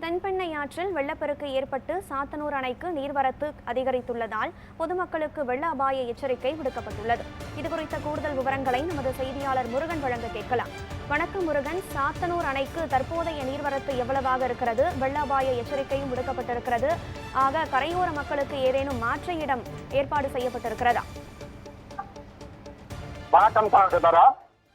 தென்பெண்ணை ஆற்றில் வெள்ளப்பெருக்கு ஏற்பட்டு சாத்தனூர் அணைக்கு நீர்வரத்து அதிகரித்துள்ளதால் பொதுமக்களுக்கு வெள்ள அபாய எச்சரிக்கை விடுக்கப்பட்டுள்ளது. இதுகுறித்த கூடுதல் விவரங்களை நமது செய்தியாளர் முருகன் வழங்க கேட்கலாம். வணக்கம் முருகன், சாத்தனூர் அணைக்கு தற்போதைய நீர்வரத்து எவ்வளவாக இருக்கிறது? வெள்ள அபாய எச்சரிக்கையும் விடுக்கப்பட்டிருக்கிறது. ஆக கரையோர மக்களுக்கு ஏதேனும் மாற்று இடம் ஏற்பாடு செய்யப்பட்டிருக்கிறதா? வணக்கம் சாகதரா.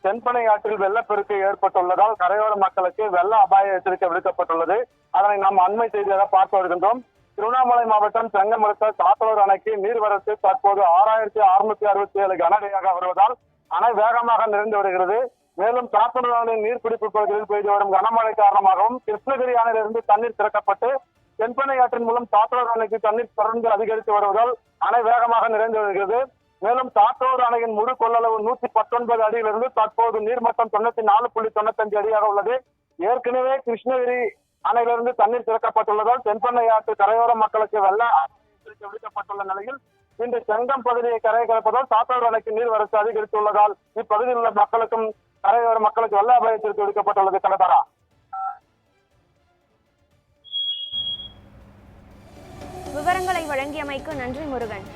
தென்பெண்ணை ஆற்றில் வெள்ளப்பெருக்கு ஏற்பட்டுள்ளதால் கரையோர மக்களுக்கு வெள்ள அபாய எச்சரிக்கை விடுக்கப்பட்டுள்ளது. அதனை நாம் அண்மை செய்தியாக பார்த்து வருகின்றோம். திருவண்ணாமலை மாவட்டம் செங்கமடுத்த சாத்தனூர் அணைக்கு நீர்வரத்து தற்போது 6667 கனஅடியாக வருவதால் அணை வேகமாக நிறைந்து வருகிறது. மேலும் சாத்தனூர் அணையின் நீர்பிடிப்பு பகுதியில் பெய்து வரும் கனமழை காரணமாகவும் கிருஷ்ணகிரி அணையிலிருந்து தண்ணீர் திறக்கப்பட்டு தென்பெண்ணை ஆற்றின் மூலம் சாத்தனூர் அணைக்கு தண்ணீர் தொடர்ந்து அதிகரித்து வருவதால் அணை வேகமாக நிறைந்து வருகிறது. மேலும் சாத்தனூர் அணையின் முழு கொள்ளளவு 119 அடியிலிருந்து தற்போது நீர்மட்டம் 94.95 அடியாக உள்ளது. ஏற்கனவே கிருஷ்ணகிரி அணையிலிருந்து தண்ணீர் திறக்கப்பட்டுள்ளதால் தென்பெண்ணை ஆற்று கரையோர மக்களுக்கு வெள்ள எச்சரிக்கை விடுக்கப்பட்டுள்ள நிலையில் இன்று செங்கம் பகுதியை கரை கலப்பதால் சாத்தனூர் அணைக்கு நீர்வரத்து அதிகரித்துள்ளதால் இப்பகுதியில் உள்ள மக்களுக்கும் கரையோர மக்களுக்கு வெள்ள அபாய எச்சரிக்கை விடுக்கப்பட்டுள்ளது. கனகரா, விவரங்களை வழங்கியமைக்கு நன்றி முருகன்.